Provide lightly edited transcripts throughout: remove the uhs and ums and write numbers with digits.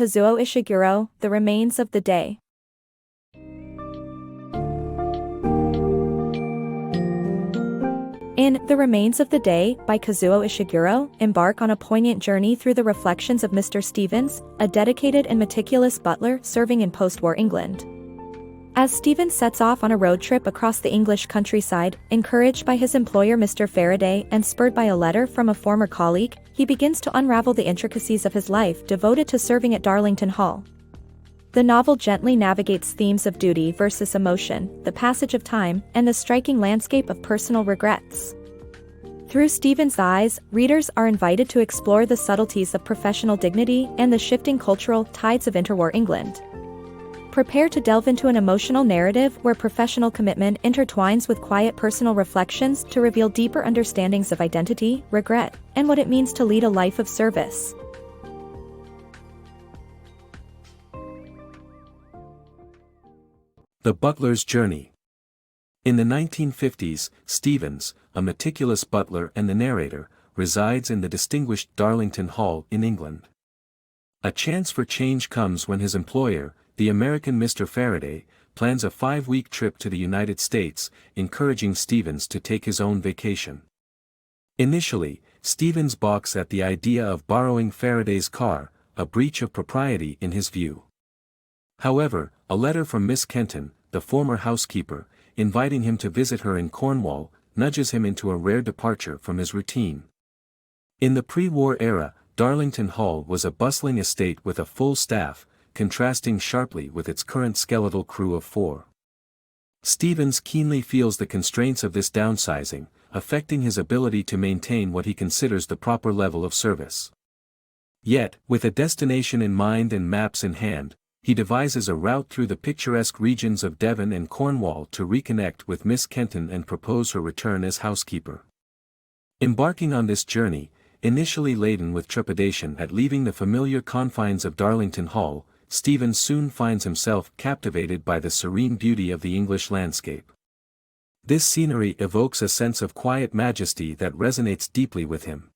Kazuo Ishiguro, The Remains of the Day. In The Remains of the Day by Kazuo Ishiguro, embark on a poignant journey through the reflections of Mr. Stevens, a dedicated and meticulous butler serving in post-war England. As Stevens sets off on a road trip across the English countryside, encouraged by his employer Mr. Faraday and spurred by a letter from a former colleague, he begins to unravel the intricacies of his life devoted to serving at Darlington Hall. The novel gently navigates themes of duty versus emotion, the passage of time, and the striking landscape of personal regrets. Through Stevens' eyes, readers are invited to explore the subtleties of professional dignity and the shifting cultural tides of interwar England. Prepare to delve into an emotional narrative where professional commitment intertwines with quiet personal reflections to reveal deeper understandings of identity, regret, and what it means to lead a life of service. The Butler's Journey. In the 1950s, Stevens, a meticulous butler and the narrator, resides in the distinguished Darlington Hall in England. A chance for change comes when his employer, the American Mr. Faraday, plans a 5-week trip to the United States, encouraging Stevens to take his own vacation. Initially, Stevens balks at the idea of borrowing Faraday's car, a breach of propriety in his view. However, a letter from Miss Kenton, the former housekeeper, inviting him to visit her in Cornwall, nudges him into a rare departure from his routine. In the pre-war era, Darlington Hall was a bustling estate with a full staff, contrasting sharply with its current skeletal crew of 4. Stevens keenly feels the constraints of this downsizing, affecting his ability to maintain what he considers the proper level of service. Yet, with a destination in mind and maps in hand, he devises a route through the picturesque regions of Devon and Cornwall to reconnect with Miss Kenton and propose her return as housekeeper. Embarking on this journey, initially laden with trepidation at leaving the familiar confines of Darlington Hall, Stevens soon finds himself captivated by the serene beauty of the English landscape. This scenery evokes a sense of quiet majesty that resonates deeply with him.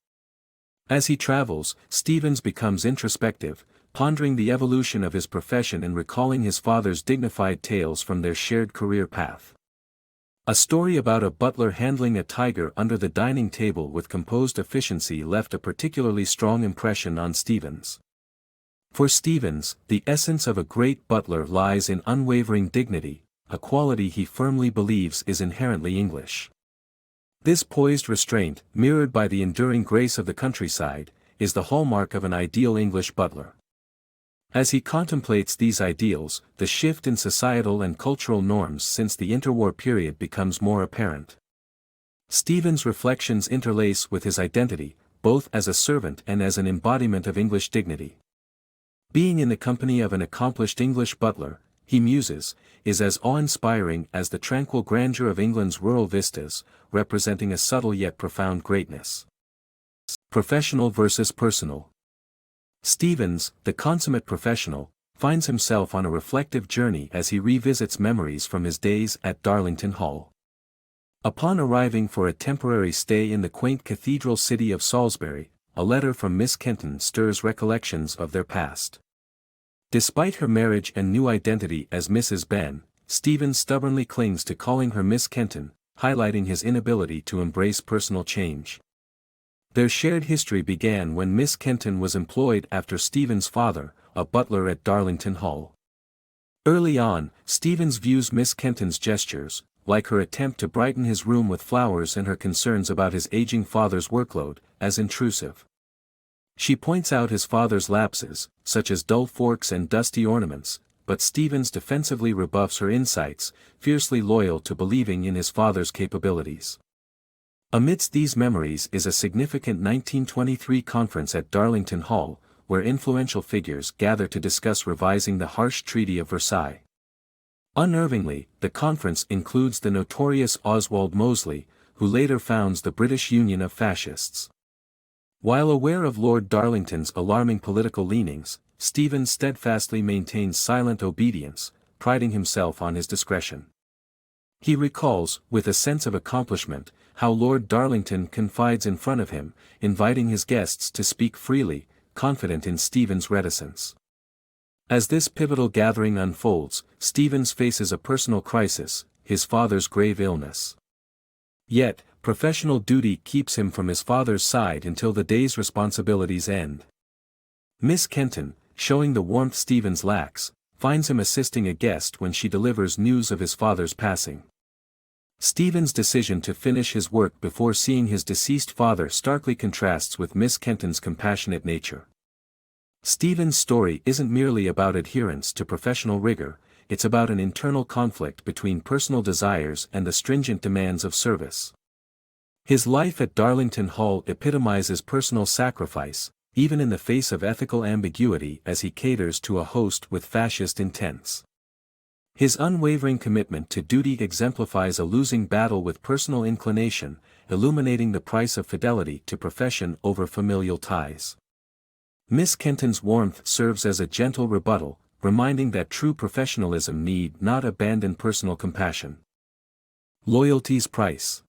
As he travels, Stevens becomes introspective, pondering the evolution of his profession and recalling his father's dignified tales from their shared career path. A story about a butler handling a tiger under the dining table with composed efficiency left a particularly strong impression on Stevens. For Stevens, the essence of a great butler lies in unwavering dignity, a quality he firmly believes is inherently English. This poised restraint, mirrored by the enduring grace of the countryside, is the hallmark of an ideal English butler. As he contemplates these ideals, the shift in societal and cultural norms since the interwar period becomes more apparent. Stevens' reflections interlace with his identity, both as a servant and as an embodiment of English dignity. Being in the company of an accomplished English butler, he muses, is as awe-inspiring as the tranquil grandeur of England's rural vistas, representing a subtle yet profound greatness. Professional versus personal. Stevens, the consummate professional, finds himself on a reflective journey as he revisits memories from his days at Darlington Hall. Upon arriving for a temporary stay in the quaint cathedral city of Salisbury, a letter from Miss Kenton stirs recollections of their past. Despite her marriage and new identity as Mrs. Ben, Stevens stubbornly clings to calling her Miss Kenton, highlighting his inability to embrace personal change. Their shared history began when Miss Kenton was employed after Stevens' father, a butler at Darlington Hall. Early on, Stevens views Miss Kenton's gestures, like her attempt to brighten his room with flowers and her concerns about his aging father's workload, as intrusive. She points out his father's lapses, such as dull forks and dusty ornaments, but Stevens defensively rebuffs her insights, fiercely loyal to believing in his father's capabilities. Amidst these memories is a significant 1923 conference at Darlington Hall, where influential figures gather to discuss revising the harsh Treaty of Versailles. Unnervingly, the conference includes the notorious Oswald Mosley, who later founds the British Union of Fascists. While aware of Lord Darlington's alarming political leanings, Stevens steadfastly maintains silent obedience, priding himself on his discretion. He recalls, with a sense of accomplishment, how Lord Darlington confides in front of him, inviting his guests to speak freely, confident in Stevens' reticence. As this pivotal gathering unfolds, Stevens faces a personal crisis, his father's grave illness. Yet, professional duty keeps him from his father's side until the day's responsibilities end. Miss Kenton, showing the warmth Stevens lacks, finds him assisting a guest when she delivers news of his father's passing. Stevens' decision to finish his work before seeing his deceased father starkly contrasts with Miss Kenton's compassionate nature. Stevens' story isn't merely about adherence to professional rigor, it's about an internal conflict between personal desires and the stringent demands of service. His life at Darlington Hall epitomizes personal sacrifice, even in the face of ethical ambiguity as he caters to a host with fascist intents. His unwavering commitment to duty exemplifies a losing battle with personal inclination, illuminating the price of fidelity to profession over familial ties. Miss Kenton's warmth serves as a gentle rebuttal, reminding that true professionalism need not abandon personal compassion. Loyalty's price.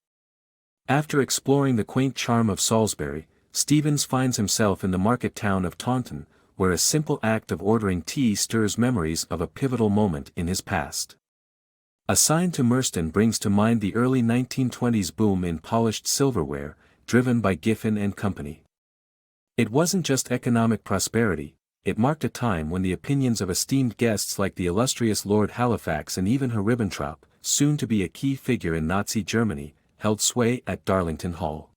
After exploring the quaint charm of Salisbury, Stevens finds himself in the market town of Taunton, where a simple act of ordering tea stirs memories of a pivotal moment in his past. A sign to Merston brings to mind the early 1920s boom in polished silverware, driven by Giffen and Company. It wasn't just economic prosperity, it marked a time when the opinions of esteemed guests like the illustrious Lord Halifax and even Herr Ribbentrop, soon to be a key figure in Nazi Germany, held sway at Darlington Hall.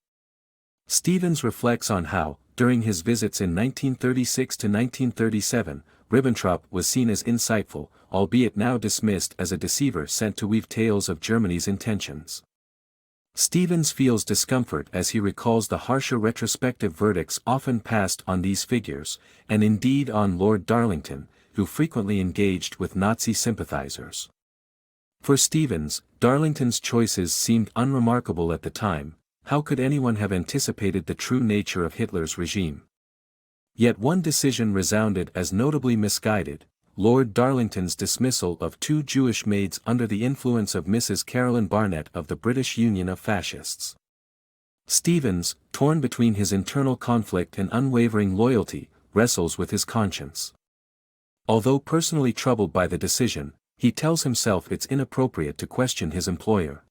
Stevens reflects on how, during his visits in 1936 to 1937, Ribbentrop was seen as insightful, albeit now dismissed as a deceiver sent to weave tales of Germany's intentions. Stevens feels discomfort as he recalls the harsher retrospective verdicts often passed on these figures, and indeed on Lord Darlington, who frequently engaged with Nazi sympathizers. For Stevens, Darlington's choices seemed unremarkable at the time. How could anyone have anticipated the true nature of Hitler's regime? Yet one decision resounded as notably misguided: Lord Darlington's dismissal of 2 Jewish maids under the influence of Mrs. Caroline Barnett of the British Union of Fascists. Stevens, torn between his internal conflict and unwavering loyalty, wrestles with his conscience. Although personally troubled by the decision, he tells himself it's inappropriate to question his employer.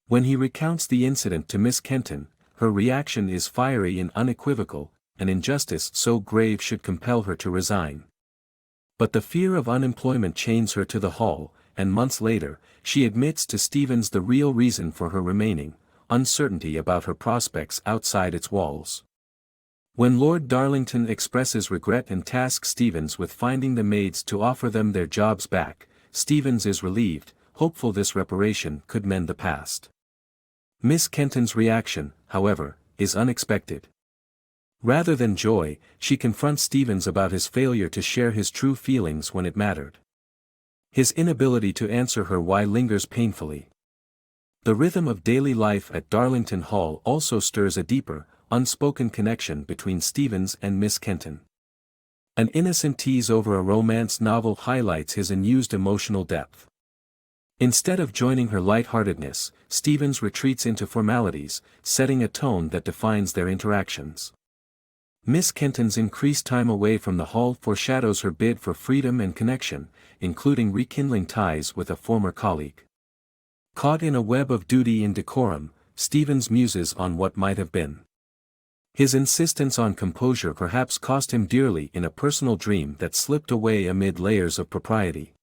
When he recounts the incident to Miss Kenton, her reaction is fiery and unequivocal: an injustice so grave should compel her to resign. But the fear of unemployment chains her to the hall, and months later, she admits to Stevens the real reason for her remaining: uncertainty about her prospects outside its walls. When Lord Darlington expresses regret and tasks Stevens with finding the maids to offer them their jobs back, Stevens is relieved, hopeful this reparation could mend the past. Miss Kenton's reaction, however, is unexpected. Rather than joy, she confronts Stevens about his failure to share his true feelings when it mattered. His inability to answer her why lingers painfully. The rhythm of daily life at Darlington Hall also stirs a deeper, unspoken connection between Stevens and Miss Kenton. An innocent tease over a romance novel highlights his unused emotional depth. Instead of joining her lightheartedness, Stevens retreats into formalities, setting a tone that defines their interactions. Miss Kenton's increased time away from the hall foreshadows her bid for freedom and connection, including rekindling ties with a former colleague. Caught in a web of duty and decorum, Stevens muses on what might have been. His insistence on composure perhaps cost him dearly in a personal dream that slipped away amid layers of propriety.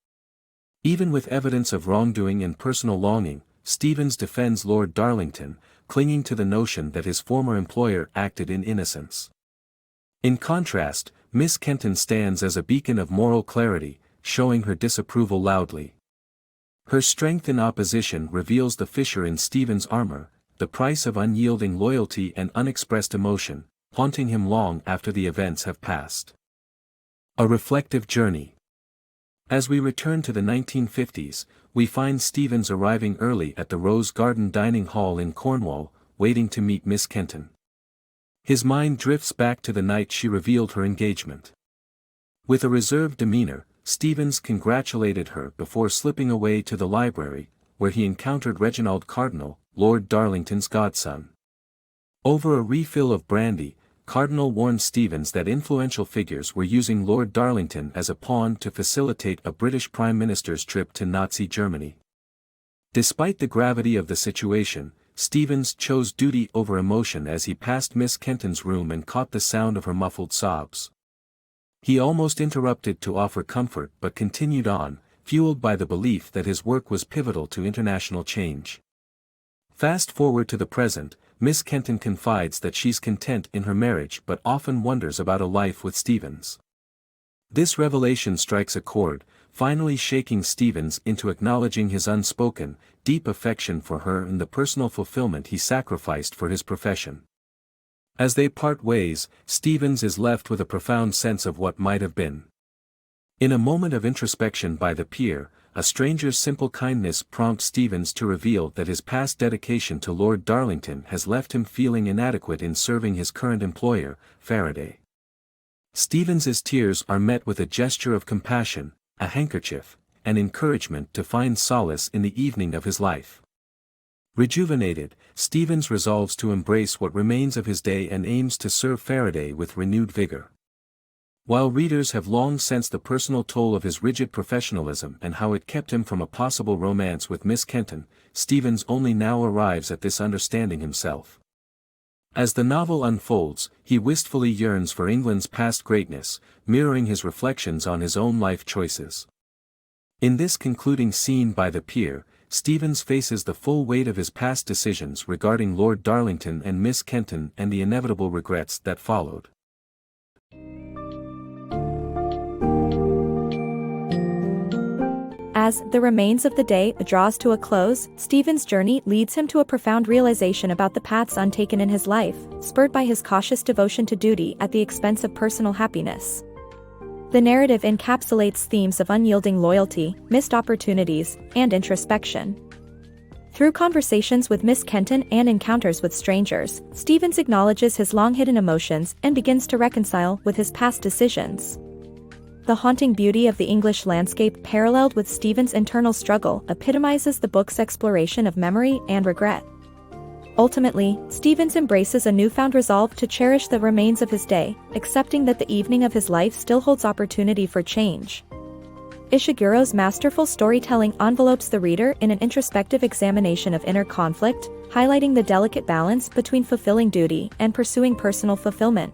Even with evidence of wrongdoing and personal longing, Stevens defends Lord Darlington, clinging to the notion that his former employer acted in innocence. In contrast, Miss Kenton stands as a beacon of moral clarity, showing her disapproval loudly. Her strength in opposition reveals the fissure in Stevens' armor, the price of unyielding loyalty and unexpressed emotion, haunting him long after the events have passed. A reflective journey. As we return to the 1950s, we find Stevens arriving early at the Rose Garden Dining Hall in Cornwall, waiting to meet Miss Kenton. His mind drifts back to the night she revealed her engagement. With a reserved demeanor, Stevens congratulated her before slipping away to the library, where he encountered Reginald Cardinal, Lord Darlington's godson. Over a refill of brandy, Cardinal warned Stevens that influential figures were using Lord Darlington as a pawn to facilitate a British Prime Minister's trip to Nazi Germany. Despite the gravity of the situation, Stevens chose duty over emotion as he passed Miss Kenton's room and caught the sound of her muffled sobs. He almost interrupted to offer comfort but continued on, fueled by the belief that his work was pivotal to international change. Fast forward to the present, Miss Kenton confides that she's content in her marriage but often wonders about a life with Stevens. This revelation strikes a chord, finally shaking Stevens into acknowledging his unspoken, deep affection for her and the personal fulfillment he sacrificed for his profession. As they part ways, Stevens is left with a profound sense of what might have been. In a moment of introspection by the pier, a stranger's simple kindness prompts Stevens to reveal that his past dedication to Lord Darlington has left him feeling inadequate in serving his current employer, Faraday. Stevens's tears are met with a gesture of compassion, a handkerchief, and encouragement to find solace in the evening of his life. Rejuvenated, Stevens resolves to embrace what remains of his day and aims to serve Faraday with renewed vigor. While readers have long sensed the personal toll of his rigid professionalism and how it kept him from a possible romance with Miss Kenton, Stevens only now arrives at this understanding himself. As the novel unfolds, he wistfully yearns for England's past greatness, mirroring his reflections on his own life choices. In this concluding scene by the pier, Stevens faces the full weight of his past decisions regarding Lord Darlington and Miss Kenton and the inevitable regrets that followed. As The Remains of the Day draws to a close, Stevens' journey leads him to a profound realization about the paths untaken in his life, spurred by his cautious devotion to duty at the expense of personal happiness. The narrative encapsulates themes of unyielding loyalty, missed opportunities, and introspection. Through conversations with Miss Kenton and encounters with strangers, Stevens acknowledges his long-hidden emotions and begins to reconcile with his past decisions. The haunting beauty of the English landscape paralleled with Stevens' internal struggle epitomizes the book's exploration of memory and regret. Ultimately, Stevens embraces a newfound resolve to cherish the remains of his day, accepting that the evening of his life still holds opportunity for change. Ishiguro's masterful storytelling envelopes the reader in an introspective examination of inner conflict, highlighting the delicate balance between fulfilling duty and pursuing personal fulfillment.